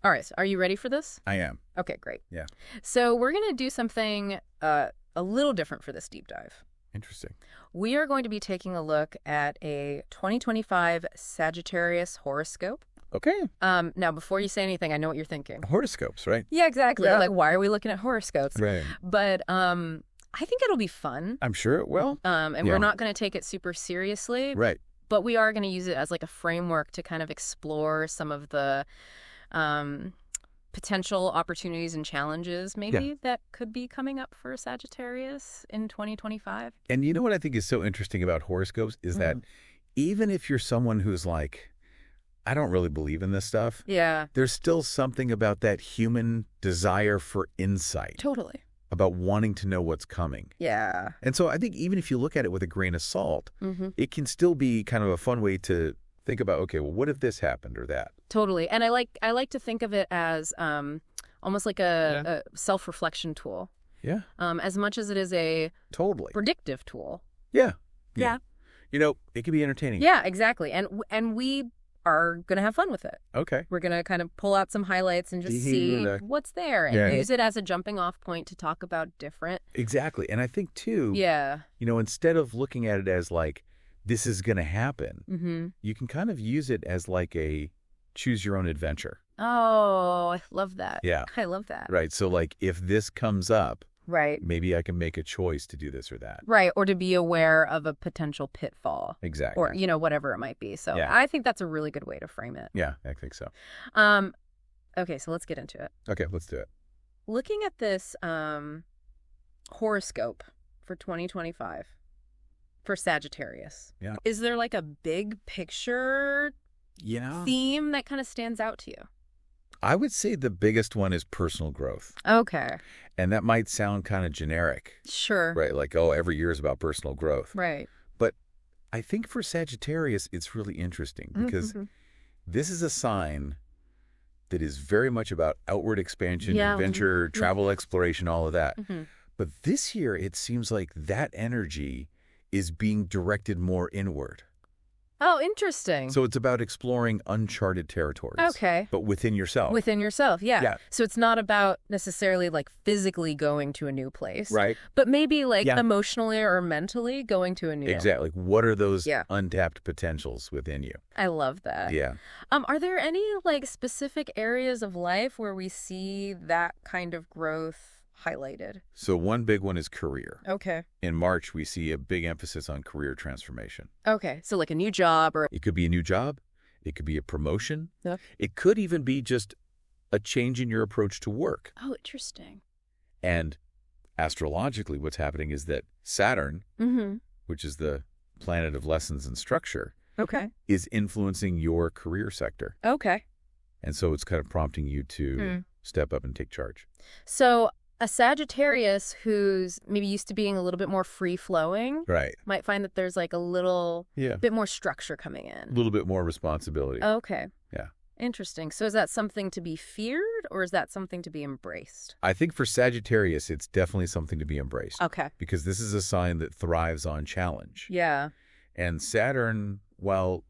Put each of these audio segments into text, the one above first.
All right. So are you ready for this? I am. Okay, great. Yeah. So we're going to do something a little different for this deep dive. Interesting. We are going to be taking a look at a 2025 Sagittarius horoscope. Okay. Now, before you say anything, I know what you're thinking. Horoscopes, right? Yeah, exactly. Yeah. Like, why are we looking at horoscopes? Right. But I think it'll be fun. I'm sure it will. And Yeah. we're not going to take it super seriously. Right. But we are going to use it as like a framework to kind of explore some of the potential opportunities and challenges maybe that could be coming up for Sagittarius in 2025. And you know what I think is so interesting about horoscopes is that even if you're someone who's like, I don't really believe in this stuff, Yeah, there's still something about that human desire for insight, totally. about wanting to know what's coming. Yeah. And so I think even if you look at it with a grain of salt, it can still be kind of a fun way to think about, okay, well, what if this happened or that? Totally. And I like to think of it as almost like a self-reflection tool. Yeah. As much as it is a Totally. predictive tool. Yeah. Yeah. You know, it can be entertaining. Yeah, exactly. And we are going to have fun with it. Okay. We're going to kind of pull out some highlights and just see what's there and use it as a jumping off point to talk about different. Exactly. And I think, too, Yeah. you know, instead of looking at it as like, this is going to happen, you can kind of use it as like a choose your own adventure. Oh, I love that. Yeah. I love that. Right. So like if this comes up, Right. maybe I can make a choice to do this or that. Right. Or to be aware of a potential pitfall. Exactly. Or, whatever it might be. So Yeah. I think that's a really good way to frame it. Yeah, I think so. Okay, so let's get into it. Okay, let's do it. Looking at this horoscope for 2025 for Sagittarius. Yeah. Is there like a big picture theme that kind of stands out to you? I would say the biggest one is personal growth. Okay. And that might sound kind of generic. Sure. Right, like, oh, every year is about personal growth. Right. But I think for Sagittarius, it's really interesting because this is a sign that is very much about outward expansion, adventure, travel, exploration, all of that. But this year, it seems like that energy is being directed more inward. Oh, interesting. So it's about exploring uncharted territories. Okay. But within yourself. Within yourself, yeah. Yeah. So it's not about necessarily like physically going to a new place. Right. But maybe like emotionally or mentally going to a new. Exactly. What are those untapped potentials within you? I love that. Yeah. Are there any like specific areas of life where we see that kind of growth highlighted? So one big one is career. Okay. In March, we see a big emphasis on career transformation. Okay. So like a new job or... It could be a new job. It could be a promotion. Yeah. It could even be just a change in your approach to work. Oh, interesting. And astrologically, what's happening is that Saturn, which is the planet of lessons and structure, is influencing your career sector. Okay. And so it's kind of prompting you to step up and take charge. So a Sagittarius who's maybe used to being a little bit more free-flowing might find that there's like a little bit more structure coming in. A little bit more responsibility. Okay. Yeah. Interesting. So is that something to be feared or is that something to be embraced? I think for Sagittarius, it's definitely something to be embraced. Okay. Because this is a sign that thrives on challenge. Yeah. And Saturn, while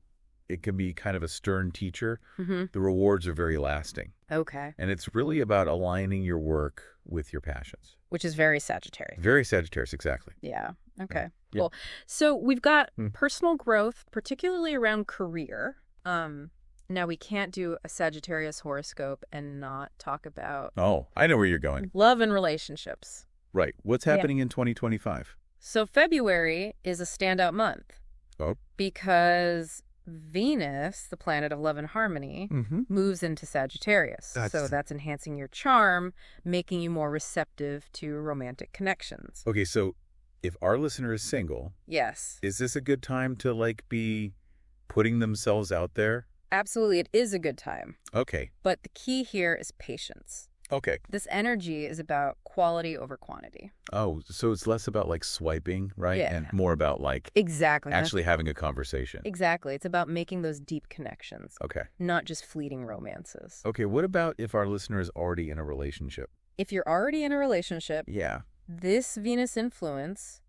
it can be kind of a stern teacher, the rewards are very lasting. Okay. And it's really about aligning your work with your passions. Which is very Sagittarius. Very Sagittarius, exactly. Yeah. Okay. Yeah. Cool. So we've got personal growth, particularly around career. Now, we can't do a Sagittarius horoscope and not talk about... Oh, I know where you're going. Love and relationships. Right. What's happening in 2025? So February is a standout month. Oh. Because Venus, the planet of love and harmony, moves into Sagittarius. So that's enhancing your charm, making you more receptive to romantic connections. Okay, so if our listener is single... Yes. Is this a good time to, like, be putting themselves out there? Absolutely, it is a good time. Okay. But the key here is patience. Okay. This energy is about quality over quantity. Oh, so it's less about like swiping, right? Yeah. And more about like actually having a conversation. Exactly. It's about making those deep connections. Okay. Not just fleeting romances. Okay, what about if our listener is already in a relationship? If you're already in a relationship, this Venus influence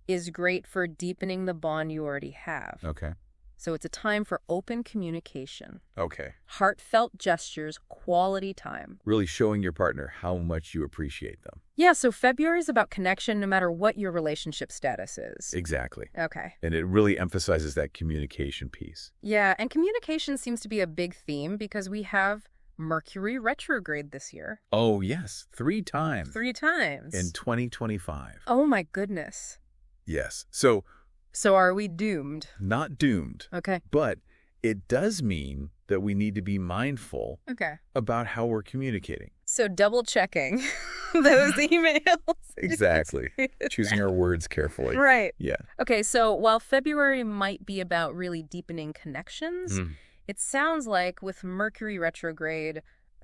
is great for deepening the bond you already have. Okay. So it's a time for open communication. Okay. Heartfelt gestures, quality time. Really showing your partner how much you appreciate them. Yeah, so February is about connection no matter what your relationship status is. Exactly. Okay. And it really emphasizes that communication piece. Yeah, and communication seems to be a big theme because we have Mercury retrograde this year. Oh, yes. 3 times. 3 times. In 2025. Oh, my goodness. Yes. So are we doomed? not doomed. Okay. But it does mean that we need to be mindful about how we're communicating. So double checking those emails. Exactly. Choosing our words carefully. Right. Yeah. Okay, so while February might be about really deepening connections, it sounds like with Mercury retrograde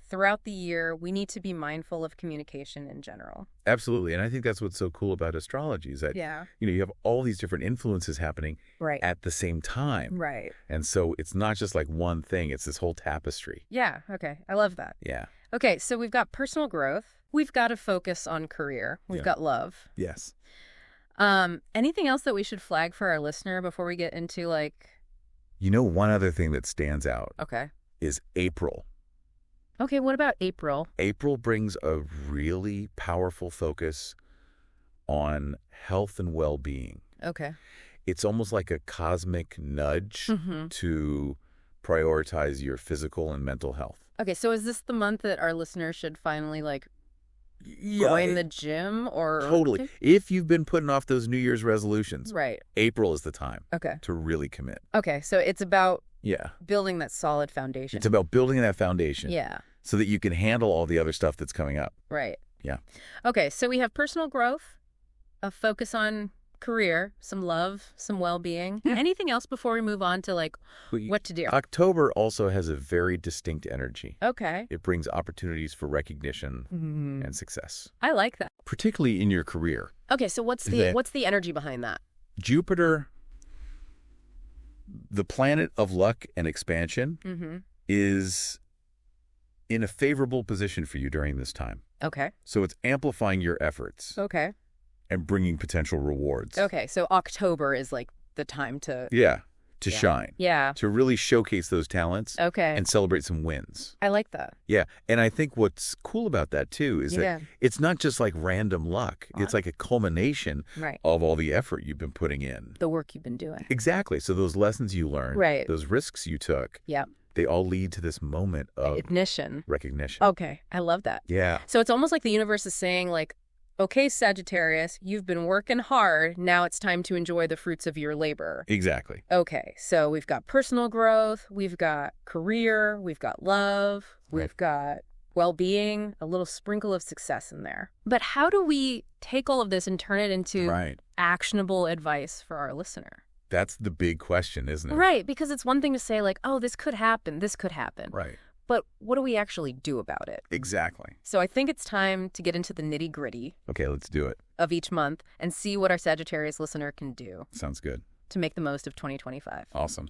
throughout the year, we need to be mindful of communication in general. Absolutely. And I think that's what's so cool about astrology is that, you have all these different influences happening at the same time. Right. And so it's not just like one thing. It's this whole tapestry. Yeah. Okay. I love that. Yeah. Okay. So we've got personal growth. We've got to focus on career. We've got love. Yes. Anything else that we should flag for our listener before we get into one other thing that stands out is April. Okay, what about April? April brings a really powerful focus on health and well-being. Okay. It's almost like a cosmic nudge to prioritize your physical and mental health. Okay, so is this the month that our listeners should finally join the gym or? Totally. If you've been putting off those New Year's resolutions, right, April is the time to really commit. Okay, so it's about building that solid foundation. It's about building that foundation. Yeah. So that you can handle all the other stuff that's coming up. Right. Yeah. Okay, so we have personal growth, a focus on career, some love, some well-being. Anything else before we move on to what to do? October also has a very distinct energy. Okay. It brings opportunities for recognition and success. I like that. Particularly in your career. Okay, so what's the energy behind that? Jupiter, the planet of luck and expansion, is in a favorable position for you during this time. Okay. So it's amplifying your efforts. Okay. And bringing potential rewards. Okay, so October is the time to... to shine. Yeah. To really showcase those talents. Okay. And celebrate some wins. I like that. Yeah, and I think what's cool about that, too, is that it's not just random luck. It's like a culmination of all the effort you've been putting in. The work you've been doing. Exactly. So those lessons you learned, those risks you took, they all lead to this moment of... ignition. Recognition. Okay, I love that. Yeah. So it's almost like the universe is saying, okay, Sagittarius, you've been working hard. Now it's time to enjoy the fruits of your labor. Exactly. Okay, so we've got personal growth, we've got career, we've got love, we've got well-being, a little sprinkle of success in there. But how do we take all of this and turn it into actionable advice for our listener? That's the big question, isn't it? Right, because it's one thing to say oh, this could happen, this could happen. Right. But what do we actually do about it? Exactly. So I think it's time to get into the nitty-gritty. Okay, let's do it. Of each month and see what our Sagittarius listener can do. Sounds good. To make the most of 2025. Awesome.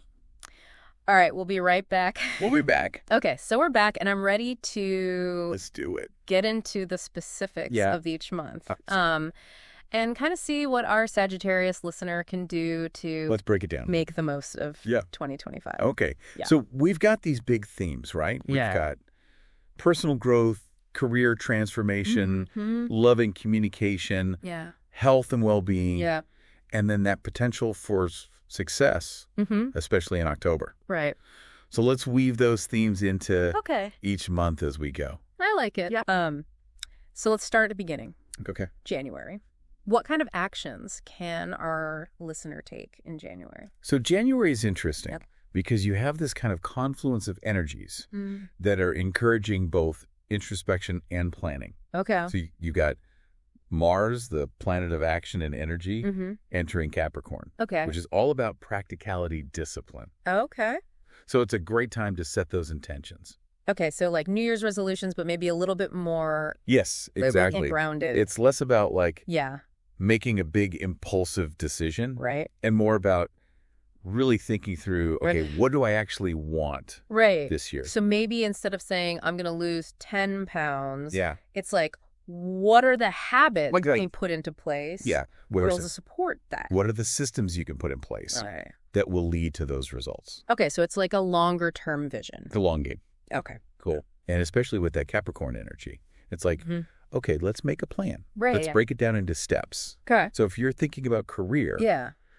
All right, we'll be right back. We'll be back. Okay, so we're back, and I'm ready to... Let's do it. Get into the specifics of each month. And kind of see what our Sagittarius listener can do to... Let's break it down. Make the most of 2025. Okay. Yeah. So we've got these big themes, right? We've got personal growth, career transformation, loving communication, health and well-being, and then that potential for success, especially in October. Right. So let's weave those themes into each month as we go. I like it. Yeah. So let's start at the beginning. Okay. January. What kind of actions can our listener take in January? So January is interesting because you have this kind of confluence of energies that are encouraging both introspection and planning. Okay. So you got Mars, the planet of action and energy, entering Capricorn. Okay. Which is all about practicality, discipline. Okay. So it's a great time to set those intentions. Okay, so New Year's resolutions, but maybe a little bit more... Yes, exactly. ...grounded. It's less about making a big impulsive decision. Right. And more about really thinking through, okay, what do I actually want this year? So maybe instead of saying, I'm going to lose 10 pounds, it's what are the habits Like, being put into place? Yeah. To support that? What are the systems you can put in place that will lead to those results? Okay, so it's like a longer-term vision. The long game. Okay. Cool. And especially with that Capricorn energy. It's like, okay, let's make a plan. Right. Let's break it down into steps. Okay. So if you're thinking about career,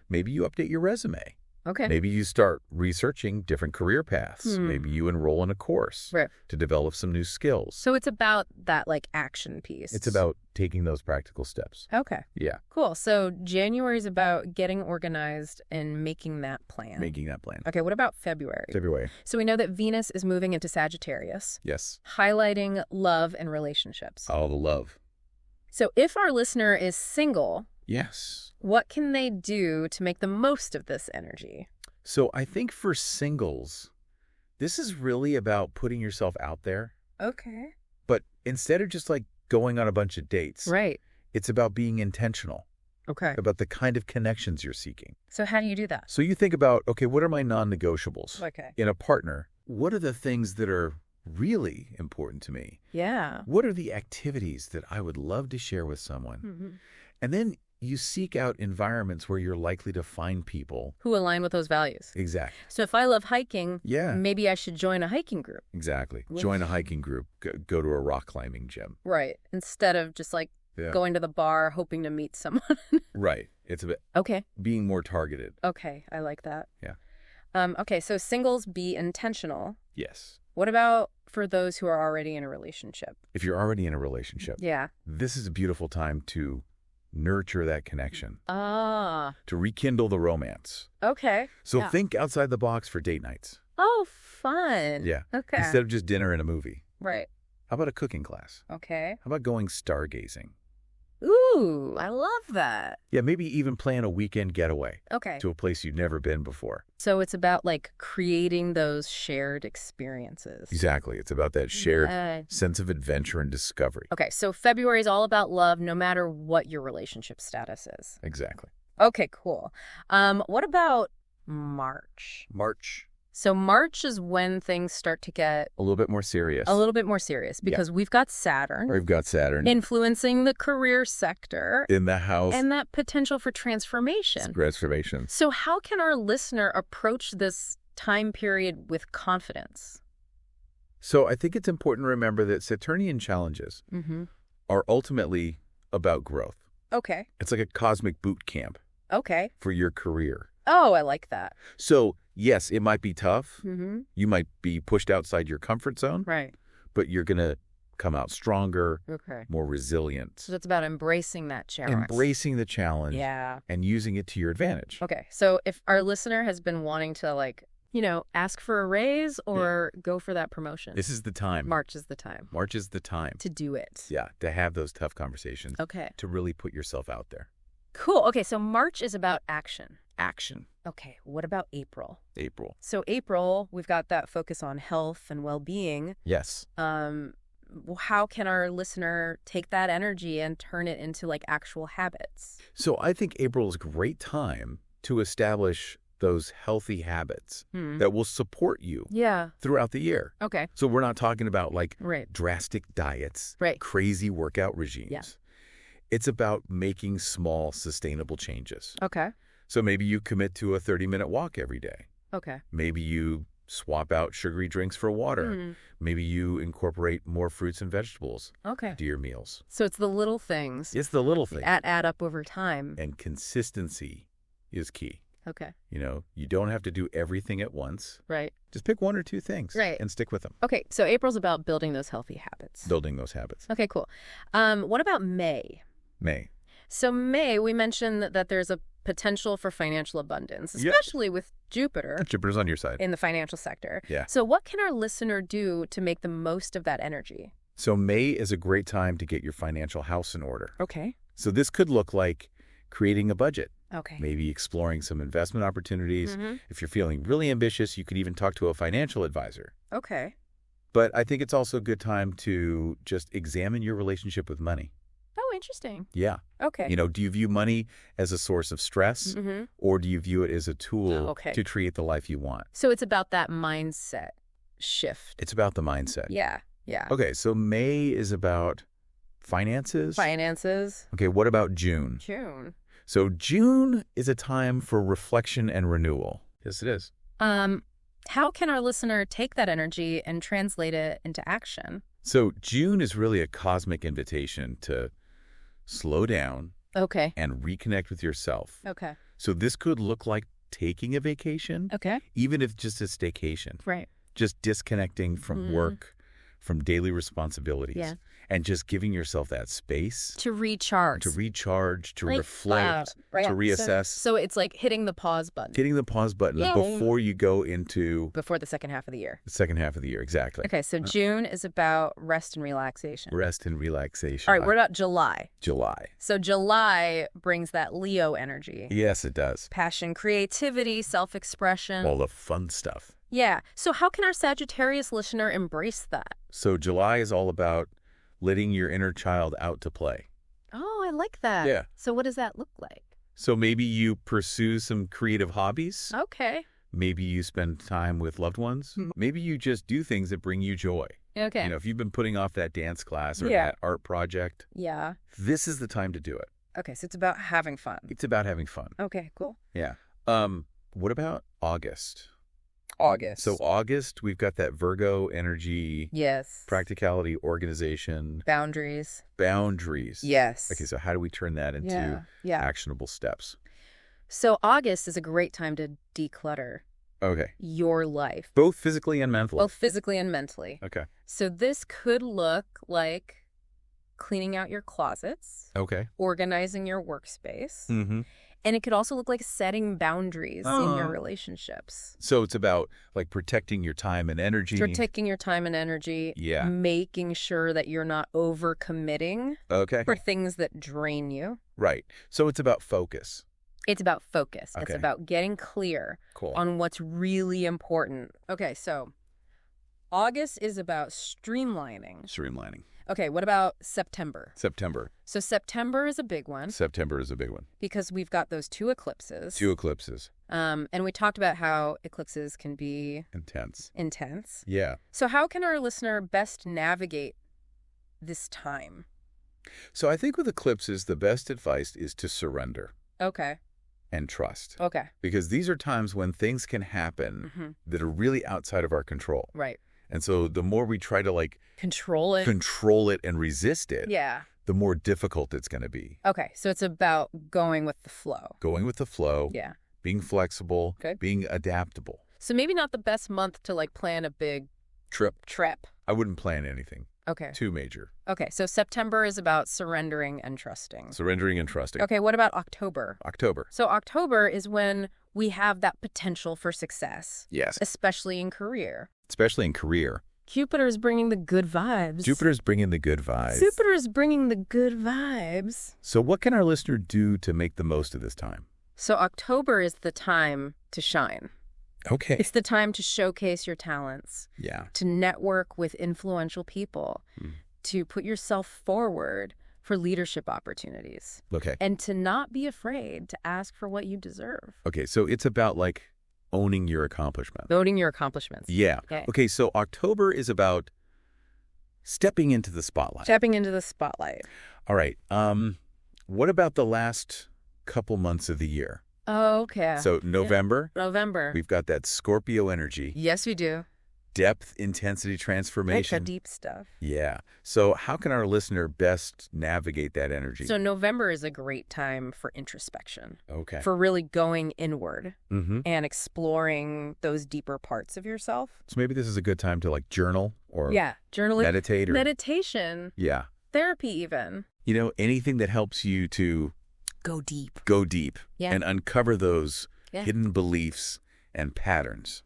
maybe you update your resume. Okay. Maybe you start researching different career paths. Maybe you enroll in a course to develop some new skills. So it's about that like action piece. It's about taking those practical steps. Okay. Yeah. Cool. So January is about getting organized and making that plan. Okay. What about February? So we know that Venus is moving into Sagittarius. Yes. Highlighting love and relationships. All the love. So if our listener is single. Yes. What can they do to make the most of this energy? So I think for singles, this is really about putting yourself out there. Okay. But instead of just like going on a bunch of dates, it's about being intentional. Okay. About the kind of connections you're seeking. So how do you do that? So you think about, okay, what are my non-negotiables? Okay. In a partner, what are the things that are really important to me? Yeah. What are the activities that I would love to share with someone? And then you seek out environments where you're likely to find people who align with those values. Exactly. So if I love hiking, maybe I should join a hiking group. Exactly. Join a hiking group. Go to a rock climbing gym. Right. Instead of just like going to the bar hoping to meet someone. Right. It's a bit being more targeted. Okay. I like that. Yeah. Okay. So singles, be intentional. Yes. What about for those who are already in a relationship? If you're already in a relationship, this is a beautiful time to nurture that connection. To rekindle the romance. Okay. So think outside the box for date nights. Oh, fun. Yeah. Okay. Instead of just dinner and a movie. Right. How about a cooking class? Okay. How about going stargazing? Ooh, I love that. Yeah, maybe even plan a weekend getaway. Okay. To a place you've never been before. So it's about like creating those shared experiences. Exactly. It's about that shared sense of adventure and discovery. Okay, so February is all about love no matter what your relationship status is. Exactly. Okay, cool. What about March? So March is when things start to get a little bit more serious. Because we've got Saturn. Influencing the career sector. In the house. And that potential for transformation. So how can our listener approach this time period with confidence? So I think it's important to remember that Saturnian challenges are ultimately about growth. Okay. It's like a cosmic boot camp. Okay. For your career. Oh, I like that. So, yes, it might be tough. You might be pushed outside your comfort zone. Right. But you're going to come out stronger, more resilient. So it's about embracing that challenge. Embracing the challenge. Yeah. And using it to your advantage. Okay. So if our listener has been wanting to like, ask for a raise or go for that promotion. This is the time. March is the time. To do it. Yeah. To have those tough conversations. Okay. To really put yourself out there. Cool. Okay. So March is about action. Okay, what about April? So April, we've got that focus on health and well-being. Yes. How can our listener take that energy and turn it into like actual habits? So I think April is a great time to establish those healthy habits that will support you throughout the year. Okay. So we're not talking about like drastic diets, crazy workout regimes. Yeah. It's about making small, sustainable changes. Okay. So maybe you commit to a 30-minute walk every day. Okay. Maybe you swap out sugary drinks for water. Maybe you incorporate more fruits and vegetables to your meals. So it's the little things. It's the little things. That add up over time. And consistency is key. Okay. You don't have to do everything at once. Right. Just pick one or two things and stick with them. Okay. So April's about building those healthy habits. Okay, cool. What about May? So May, we mentioned that there's a potential for financial abundance, especially with Jupiter. Jupiter's on your side. In the financial sector. Yeah. So what can our listener do to make the most of that energy? So May is a great time to get your financial house in order. Okay. So this could look like creating a budget. Okay. Maybe exploring some investment opportunities. If you're feeling really ambitious, you could even talk to a financial advisor. Okay. But I think it's also a good time to just examine your relationship with money. Oh, interesting. Yeah. Okay. Do you view money as a source of stress or do you view it as a tool to create the life you want? So it's about that mindset shift. It's about the mindset. Yeah. Yeah. Okay. So May is about Finances? Finances. Okay, what about June? June. So June is a time for reflection and renewal. Yes, it is. How can our listener take that energy and translate it into action? So June is really a cosmic invitation to slow down Okay. and reconnect with yourself. Okay. So this could look like taking a vacation, Okay. even if just a staycation. Right. Just disconnecting from work, from daily responsibilities, Yeah. and just giving yourself that space To recharge. to Like, reflect, right. to reassess. So it's like hitting the pause button. Hitting the pause button before you go into Before the second half of the year. the second half of the year. Exactly. Okay, so June is about rest and relaxation. Rest and relaxation. All right, what about July? July. So July brings that Leo energy. Yes, it does. Passion, creativity, self-expression. All the fun stuff. Yeah. So how can our Sagittarius listener embrace that? So July is all about letting your inner child out to play. Oh, I like that. Yeah. So what does that look like? So maybe you pursue some creative hobbies. Okay. Maybe you spend time with loved ones. Maybe you just do things that bring you joy. Okay. You know, if you've been putting off that dance class or Yeah. that art project, Yeah. this is the time to do it. Okay, so it's about having fun. It's about having fun. Okay, cool. Yeah. What about August? August. So August, we've got that Virgo energy, Yes. practicality, organization, Boundaries. boundaries. Yes. Okay, so how do we turn that into Yeah. actionable steps? So August is a great time to declutter Okay. your life, Both physically and mentally. both physically and mentally. Okay. So this could look like cleaning out your closets, Okay. organizing your workspace, Mm-hmm. and it could also look like setting boundaries in your relationships. So it's about like protecting your time and energy. You're taking your time and energy, Yeah. making sure that you're not overcommitting Okay. for things that drain you. Right. So it's about focus. It's about focus. It's Okay. about getting clear Cool. on what's really important. Okay, so August is about streamlining. Streamlining. Okay, what about September? September. So September is a big one September is a big one. because we've got those two eclipses. Two eclipses. And we talked about how eclipses can be Intense. intense. Yeah. So how can our listener best navigate this time? So I think with eclipses, the best advice is to surrender Okay. and trust. Okay. Because these are times when things can happen that are really outside of our control. Right. And so the more we try to like Control it. control it and resist it, Yeah. the more difficult it's going to be. Okay. So it's about going with the flow. Going with the flow, Yeah. being flexible, Okay. being adaptable. So maybe not the best month to like plan a big trip. I wouldn't plan anything Okay. too major. Okay. So September is about surrendering and trusting. Surrendering and trusting. Okay. What about October? October. So October is when we have that potential for success, Yes. especially in career. Especially in career. Jupiter is bringing the good vibes. Jupiter's bringing the good vibes. Jupiter is bringing the good vibes. So what can our listener do to make the most of this time? So October is the time to shine. Okay. It's the time to showcase your talents, Yeah. to network with influential people, to put yourself forward for leadership opportunities, Okay. and to not be afraid to ask for what you deserve. Okay. So it's about like owning your accomplishment. Voting your accomplishments. Yeah. Okay. Okay. So October is about stepping into the spotlight. Stepping into the spotlight. All right. What about the last couple months of the year? Okay. So November, November. we've got that Scorpio energy, Yes, we do. depth, intensity, Like the transformation. deep stuff. Yeah. So how can our listener best navigate that energy? So November is a great time for introspection, Okay. for really going inward Mm-hmm. and exploring those deeper parts of yourself. So maybe this is a good time to like journal or Journaling. meditate or Meditation. yeah. Therapy even. You know, anything that helps you to Go deep. go deep Yeah. and uncover those Yeah. hidden beliefs and patterns.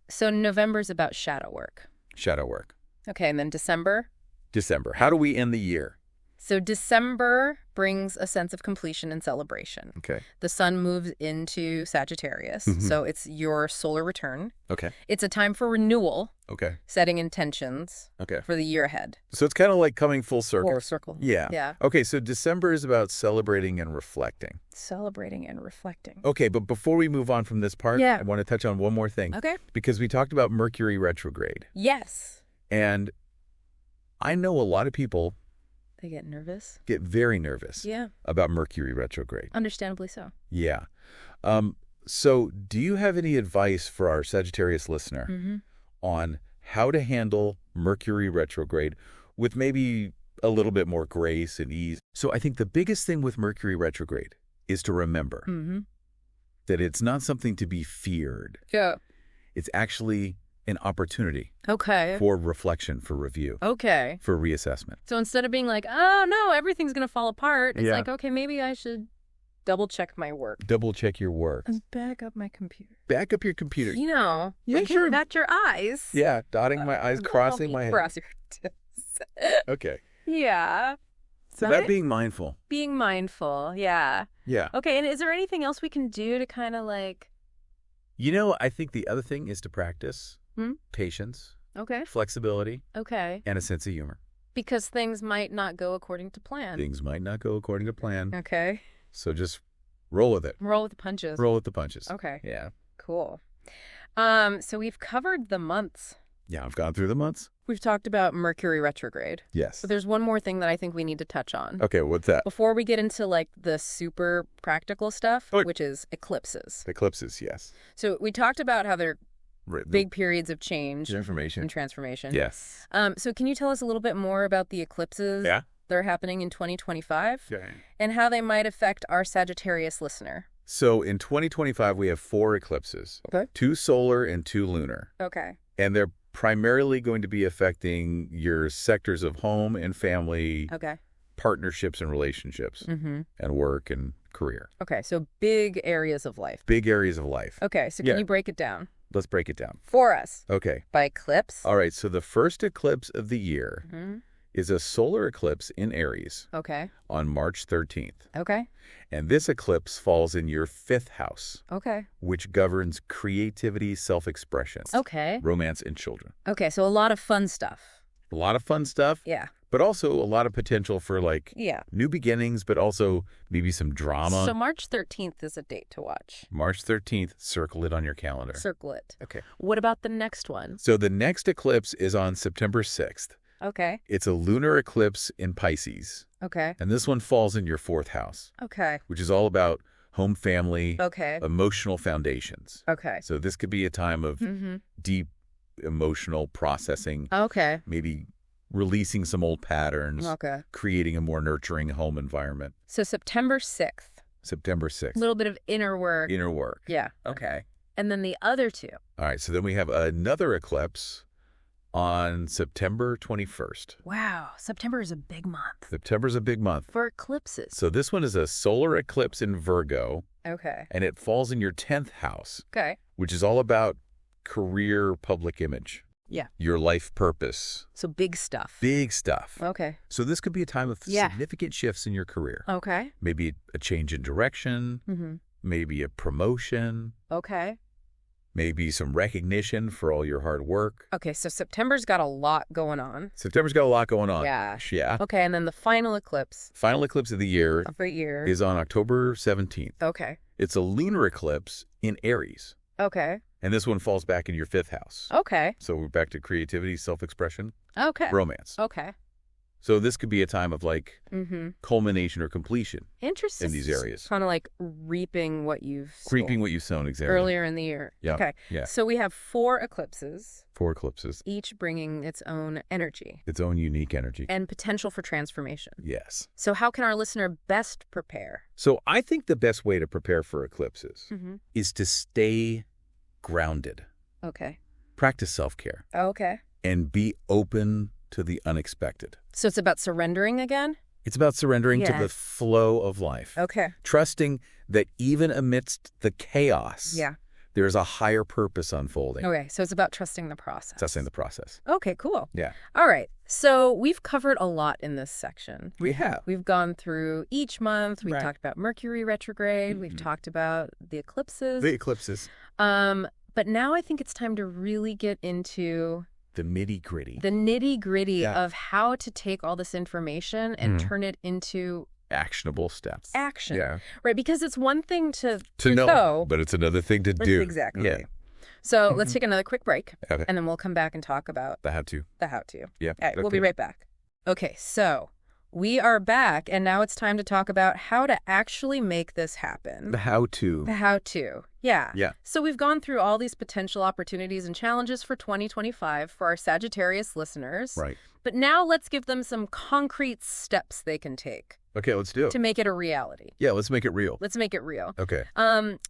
So November's about shadow work. Shadow work. Okay, and then December. December. How do we end the year? So December brings a sense of completion and celebration. Okay. The sun moves into Sagittarius, so it's your solar return. Okay. It's a time for renewal, Okay. setting intentions Okay. for the year ahead. So it's kind of like coming full circle. Or circle. Yeah. Yeah. Okay, so December is about celebrating and reflecting. Celebrating and reflecting. Okay, but before we move on from this part, Yeah. I want to touch on one more thing. Okay. Because we talked about Mercury retrograde. Yes. And I know a lot of people They get nervous. Get very nervous. Yeah. About Mercury retrograde. Understandably so. Yeah. So do you have any advice for our Sagittarius listener on how to handle Mercury retrograde with maybe a little bit more grace and ease? So I think the biggest thing with Mercury retrograde is to remember that it's not something to be feared. Yeah. It's actually an opportunity Okay. for reflection, for review, Okay. for reassessment. So instead of being like, oh, no, everything's going to fall apart, it's Yeah. like, okay, maybe I should double check my work. Double check your work. And back up my computer. Back up your computer. You know, Yeah, like, sure. dot your eyes. Yeah, dotting my I's, crossing my head. Cross your T's. Okay. Yeah. So that being mindful. Being mindful, yeah. Yeah. Okay, and is there anything else we can do to kind of like... You know, I think the other thing is to practice patience, Okay. flexibility, Okay. and a sense of humor. Because things might not go according to plan. Things might not go according to plan. Okay. So just roll with it. Roll with the punches. Roll with the punches. Okay. Yeah. Cool. So we've covered the months. Yeah, I've gone through the months. We've talked about Mercury retrograde. Yes. But there's one more thing that I think we need to touch on. Okay, what's that? Before we get into like the super practical stuff, Oh. which is eclipses. Eclipses, yes. So we talked about how they're Right. big periods of change Information. and transformation. Yes. So can you tell us a little bit more about the eclipses Yeah. that are happening in 2025 Okay. and how they might affect our Sagittarius listener? So in 2025, we have 4 eclipses. Okay. 2 solar and 2 lunar. Okay. And they're primarily going to be affecting your sectors of home and family, Okay. partnerships and relationships, and work and career. Okay. So big areas of life. Big areas of life. Okay. So can Yeah. you break it down Let's break it down. for us Okay. by eclipse? All right. So the first eclipse of the year Mhm. is a solar eclipse in Aries Okay. on March 13th. Okay. And this eclipse falls in your 5th house, Okay. which governs creativity, self-expression, Okay. romance, and children. Okay. So a lot of fun stuff. A lot of fun stuff, Yeah. but also a lot of potential for like Yeah. new beginnings, but also maybe some drama. So March 13th is a date to watch. March 13th, circle it on your calendar. Circle it. Okay. What about the next one? So the next eclipse is on September 6th. Okay. It's a lunar eclipse in Pisces. Okay. And this one falls in your 4th house, Okay. which is all about home, family, Okay. emotional foundations. Okay. So this could be a time of deep emotional processing, Okay. maybe releasing some old patterns, Okay. creating a more nurturing home environment. So September 6th, September 6th. a little bit of inner work. Inner work. Yeah. Okay. And then the other two. All right. So then we have another eclipse on September 21st. Wow. September is a big month September's a big month. for eclipses. So this one is a solar eclipse in Virgo, Okay. and it falls in your 10th house, Okay. which is all about career, public image. Yeah. Your life purpose. So big stuff. Big stuff. Okay. So this could be a time of Yeah. significant shifts in your career. Okay. Maybe a change in direction, Mm-hmm. maybe a promotion, Okay. maybe some recognition for all your hard work. Okay. So September's got a lot going on. September's got a lot going on. Yeah. Yeah. Okay. And then the final eclipse Final eclipse of the year of the year. is on October 17th. Okay. It's a lunar eclipse in Aries. Okay. And this one falls back in your 5th house. Okay. So we're back to creativity, self-expression, Okay. romance. Okay. So this could be a time of like Mm-hmm. culmination or completion Interesting. in these areas. Kind of like reaping what you've Reaping sown what you've sown, exactly. earlier in the year. Yeah. Okay. Yeah. So we have 4 eclipses, 4 eclipses. each bringing its own energy Its own unique energy. and potential for transformation. Yes. So how can our listener best prepare? So I think the best way to prepare for eclipses Mm-hmm. is to stay grounded, Okay. practice self-care, Okay. and be open to the unexpected. So it's about surrendering again? It's about surrendering to the Yes. flow of life. Okay. Trusting that even amidst the chaos, Yeah. there's a higher purpose unfolding. Okay. So it's about trusting the process. Trusting the process. Okay, cool. Yeah. All right. So we've covered a lot in this section. We have. We've gone through each month. We've Right. talked about Mercury retrograde. We've talked about the eclipses. The eclipses. But now I think it's time to really get into The nitty-gritty. the nitty-gritty Yeah. of how to take all this information and turn it into Actionable steps. action. Yeah. Right? Because it's one thing to know, but it's another thing to do. Exactly. Yeah. So let's take another quick break, Okay. and then we'll come back and talk about The how-to. the how-to. Yeah. All right, we'll be right back. Okay, so We are back, and now it's time to talk about how to actually make this happen. The how-to. The how-to. Yeah. Yeah. So we've gone through all these potential opportunities and challenges for 2025 for our Sagittarius listeners. Right. But now let's give them some concrete steps they can take. Okay, let's do it. To make it a reality. Yeah, let's make it real. Let's make it real. Okay.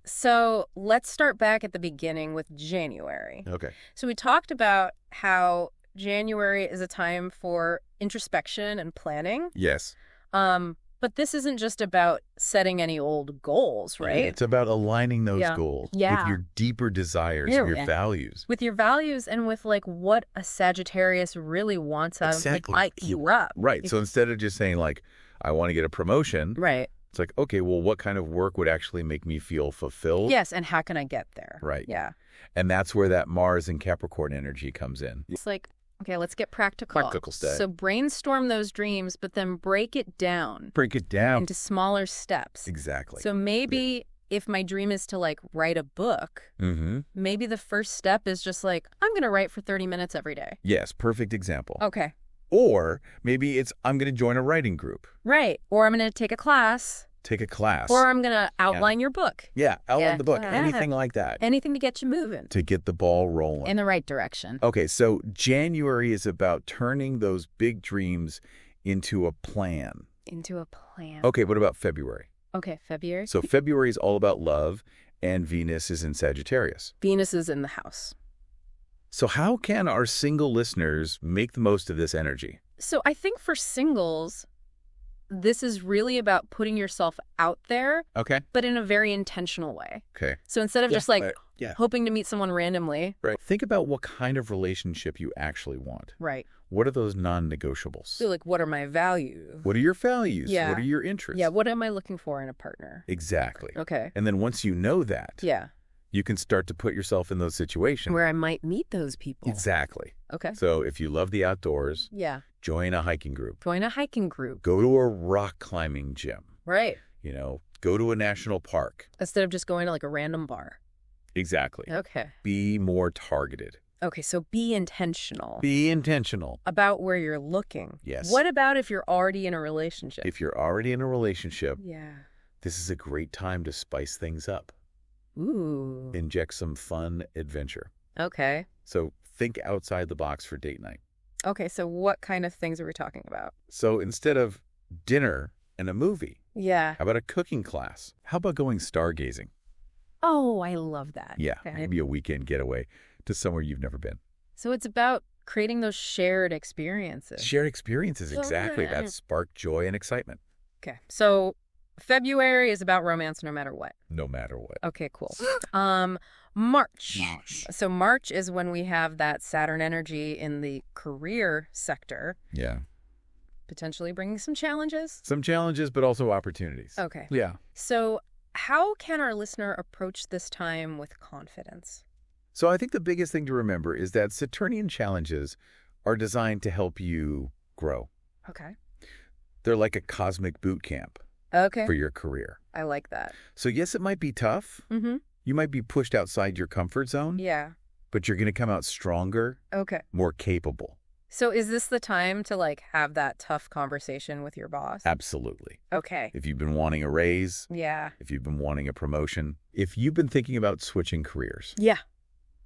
So let's start back at the beginning with January. Okay. So we talked about how January is a time for introspection and planning. Yes. But this isn't just about setting any old goals, right? It's about aligning those goals with your deeper desires, your values. With your values and with like what a Sagittarius really wants out of like light you up. Right. So instead of just saying like, I want to get a promotion. Right. It's like, okay, well, what kind of work would actually make me feel fulfilled? Yes, and how can I get there? Right. Yeah. And that's where that Mars and Capricorn energy comes in. It's like, okay, let's get practical. Practical stuff. So brainstorm those dreams, but then break it down. Break it down. Into smaller steps. Exactly. So maybe if my dream is to like write a book, maybe the first step is just like, I'm going to write for 30 minutes every day. Yes, perfect example. Okay. Or maybe it's, I'm going to join a writing group. Right. Or I'm going to take a class. Take a class. Or I'm going to outline your book. Yeah, outline the book. Anything like that. Anything to get you moving. To get the ball rolling. In the right direction. Okay, so January is about turning those big dreams into a plan. Into a plan. Okay, what about February? Okay, February. So February is all about love, and Venus is in Sagittarius. Venus is in the house. So how can our single listeners make the most of this energy? So I think for singles, this is really about putting yourself out there, but in a very intentional way. Okay. So instead of just like hoping to meet someone randomly. Right. Think about what kind of relationship you actually want. Right. What are those non-negotiables? So like, what are my values? What are your values? Yeah. What are your interests? Yeah, what am I looking for in a partner? Exactly. Okay. And then once you know that, you can start to put yourself in those situations. Where I might meet those people. Exactly. Okay. So if you love the outdoors, join a hiking group. Join a hiking group. Go to a rock climbing gym. Right. You know, go to a national park. Instead of just going to like a random bar. Exactly. Okay. Be more targeted. Okay, so be intentional. Be intentional. About where you're looking. Yes. What about if you're already in a relationship? If you're already in a relationship, this is a great time to spice things up. Ooh. Inject some fun adventure. Okay. So think outside the box for date night. Okay, so what kind of things are we talking about? So instead of dinner and a movie, how about a cooking class? How about going stargazing? Oh, I love that. Yeah, maybe a weekend getaway to somewhere you've never been. So it's about creating those shared experiences. Shared experiences, exactly. That spark joy and excitement. Okay, so February is about romance no matter what. No matter what. Okay, cool. March. So March is when we have that Saturn energy in the career sector. Yeah. Potentially bringing some challenges. Some challenges, but also opportunities. Okay. Yeah. So how can our listener approach this time with confidence? So I think the biggest thing to remember is that Saturnian challenges are designed to help you grow. Okay. They're like a cosmic boot camp. Okay. For your career. I like that. So yes, it might be tough. You might be pushed outside your comfort zone. Yeah. But you're going to come out stronger. Okay. More capable. So is this the time to like have that tough conversation with your boss? Absolutely. Okay. If you've been wanting a raise. Yeah. If you've been wanting a promotion. If you've been thinking about switching careers. Yeah.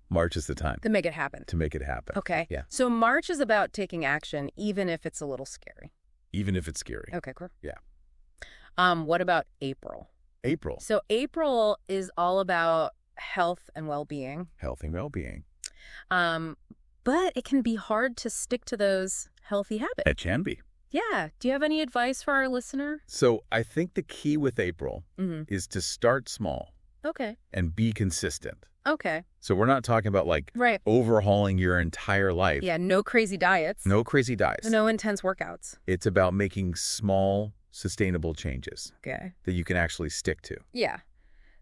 March is the time. To make it happen. To make it happen. Okay. Yeah. So March is about taking action, even if it's a little scary. Even if it's scary. Okay, cool. Yeah. What about April? April. So April is all about health and well-being. Health and well-being. But it can be hard to stick to those healthy habits. It can be. Yeah. Do you have any advice for our listener? So I think the key with April is to start small. Okay. And be consistent. Okay. So we're not talking about like overhauling your entire life. Yeah, no crazy diets. No crazy diets. No intense workouts. It's about making small, sustainable changes. Okay. That you can actually stick to. Yeah.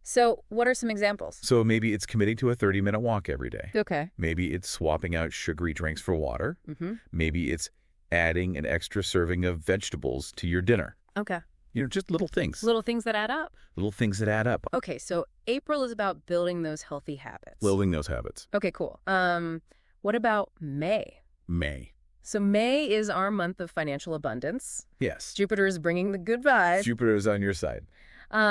So what are some examples? So maybe it's committing to a 30-minute walk every day. Okay. Maybe it's swapping out sugary drinks for water. Maybe it's adding an extra serving of vegetables to your dinner. Okay. You know, just little things. Little things that add up. Little things that add up. Okay, so April is about building those healthy habits. Building those habits. Okay, cool. What about May? May. So May is our month of financial abundance. Yes. Jupiter is bringing the good vibes. Jupiter is on your side.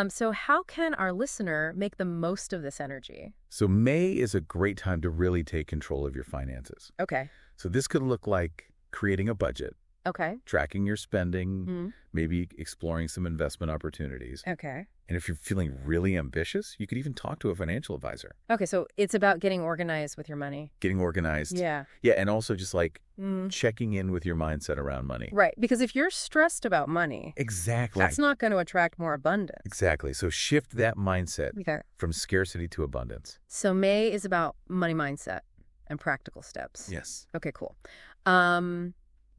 So how can our listener make the most of this energy? So May is a great time to really take control of your finances. Okay. So this could look like creating a budget, Okay. tracking your spending, maybe exploring some investment opportunities. Okay. And if you're feeling really ambitious, you could even talk to a financial advisor. Okay, so it's about getting organized with your money. Getting organized. Yeah. Yeah, and also just like checking in with your mindset around money. Right, because if you're stressed about money, Exactly. that's not going to attract more abundance. Exactly. So shift that mindset Okay. from scarcity to abundance. So May is about money mindset and practical steps. Yes. Okay, cool.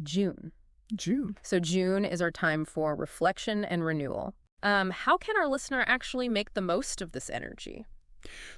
June. June. So June is our time for reflection and renewal. How can our listener actually make the most of this energy?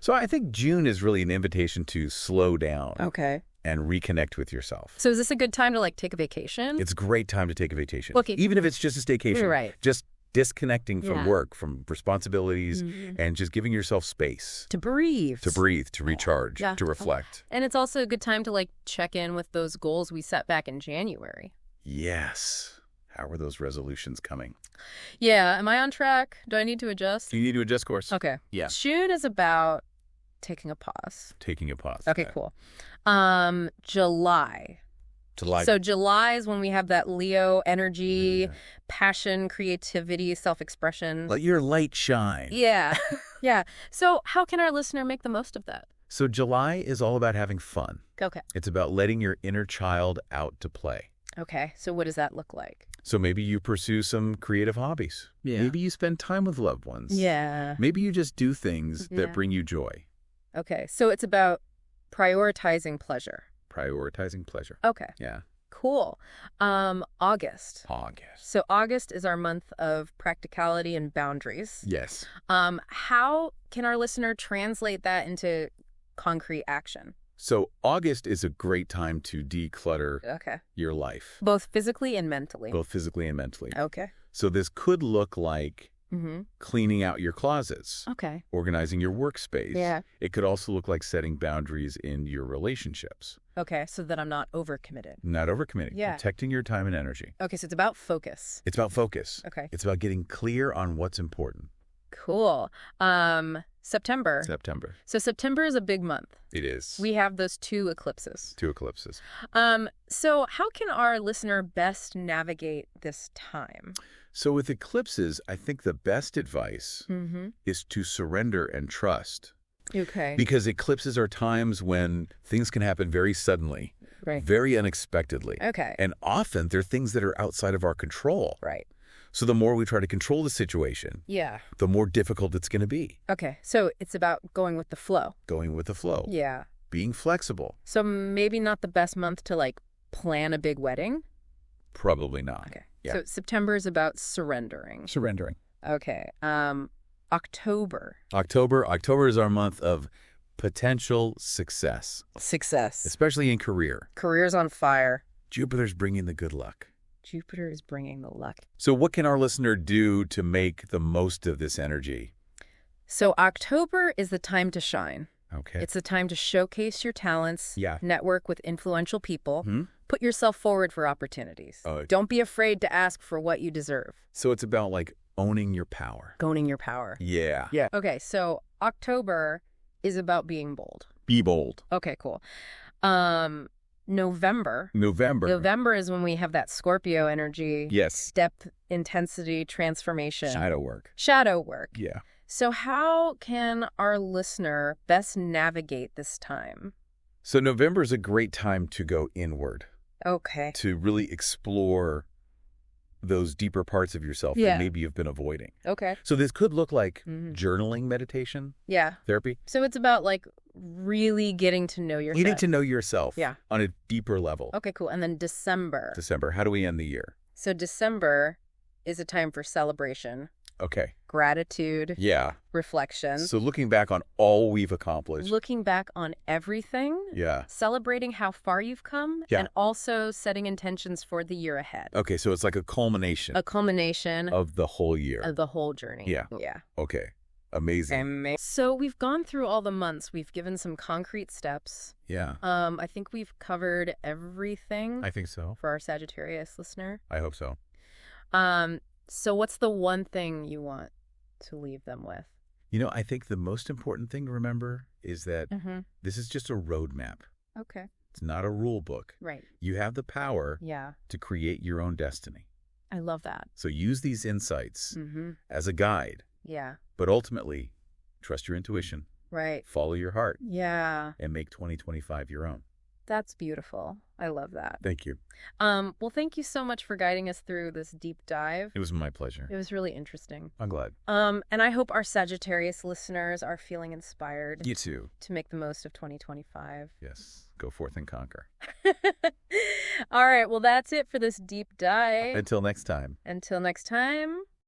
So I think June is really an invitation to slow down Okay. and reconnect with yourself. So is this a good time to, like, take a vacation? It's a great time to take a vacation. Okay. Even if it's just a staycation. Right. Just disconnecting from Yeah. work, from responsibilities, and just giving yourself space. To breathe. To breathe, to recharge, Yeah. to reflect. And it's also a good time to, like, check in with those goals we set back in January. Yes. How are those resolutions coming? Yeah. Am I on track? Do I need to adjust? Do you need to adjust course? Okay. Yeah. June is about taking a pause. Taking a pause. Okay, cool. July. July. So July is when we have that Leo energy, passion, creativity, self-expression. Let your light shine. Yeah. Yeah. So how can our listener make the most of that? So July is all about having fun. Okay. It's about letting your inner child out to play. Okay. So what does that look like? So maybe you pursue some creative hobbies. Yeah. Maybe you spend time with loved ones. Yeah. Maybe you just do things Yeah. that bring you joy. Okay. So it's about prioritizing pleasure. Okay. Yeah. Cool. August. August. So August is our month of practicality and boundaries. Yes. How can our listener translate that into concrete action? So August is a great time to declutter Okay. your life, Both physically and mentally. both physically and mentally. Okay. So this could look like cleaning out your closets, Okay. organizing your workspace. Yeah. It could also look like setting boundaries in your relationships. Okay. So that I'm not overcommitted. Not overcommitting, Yeah. protecting your time and energy. Okay. So it's about focus. It's about focus. Okay. It's about getting clear on what's important. Cool. September. September. So September is a big month. It is. We have those 2 eclipses. 2 eclipses. So how can our listener best navigate this time? So with eclipses, I think the best advice is to surrender and trust. Okay. Because eclipses are times when things can happen very suddenly, Right. very unexpectedly. Okay. And often they're things that are outside of our control. Right. So the more we try to control the situation, Yeah. the more difficult it's going to be. Okay. So it's about going with the flow. Going with the flow. Yeah. Being flexible. So maybe not the best month to, like, plan a big wedding? Probably not. Okay. Yeah. So September is about surrendering. Surrendering. Okay. October. October is our month of potential success, Success. especially in career. Career's on fire. Jupiter's bringing the good luck. Jupiter is bringing the luck. So what can our listener do to make the most of this energy? So October is the time to shine. Okay. It's the time to showcase your talents, Yeah. network with influential people, Hmm? put yourself forward for opportunities. Don't be afraid to ask for what you deserve. So it's about like owning your power. Owning your power. Yeah. Okay, so October is about being bold. Be bold. Okay, cool. November. November is when we have that Scorpio energy. Yes. Depth, intensity, transformation. Shadow work. Yeah. So how can our listener best navigate this time? So November is a great time to go inward, Okay. to really explore those deeper parts of yourself Yeah. that maybe you've been avoiding. Okay. So this could look like journaling meditation, Yeah. therapy. So it's about, like, really getting to know yourself. You need to know yourself Yeah. on a deeper level. Okay, cool. And then December. How do we end the year? So December is a time for celebration, Okay. gratitude, Yeah. reflection, So looking back on all we've accomplished. looking back on everything, Yeah. celebrating how far you've come, Yeah. and also setting intentions for the year ahead. Okay, so it's like a culmination A culmination of the whole year. of the whole journey. Yeah. Yeah. Okay. Amazing. So we've gone through all the months. We've given some concrete steps. Yeah. I think we've covered everything. I think so. For our Sagittarius listener. I hope so. So what's the one thing you want to leave them with? I think the most important thing to remember is that this is just a roadmap. Okay. It's not a rule book. Right. You have the power Yeah. to create your own destiny. I love that. So use these insights as a guide. Yeah. But ultimately, trust your intuition. Right. Follow your heart. Yeah. And make 2025 your own. That's beautiful. I love that. Thank you. Well, thank you so much for guiding us through this deep dive. It was my pleasure. It was really interesting. I'm glad. And I hope our Sagittarius listeners are feeling inspired. You too. To make the most of 2025. Yes. Go forth and conquer. All right. Well, that's it for this deep dive. Until next time. Until next time.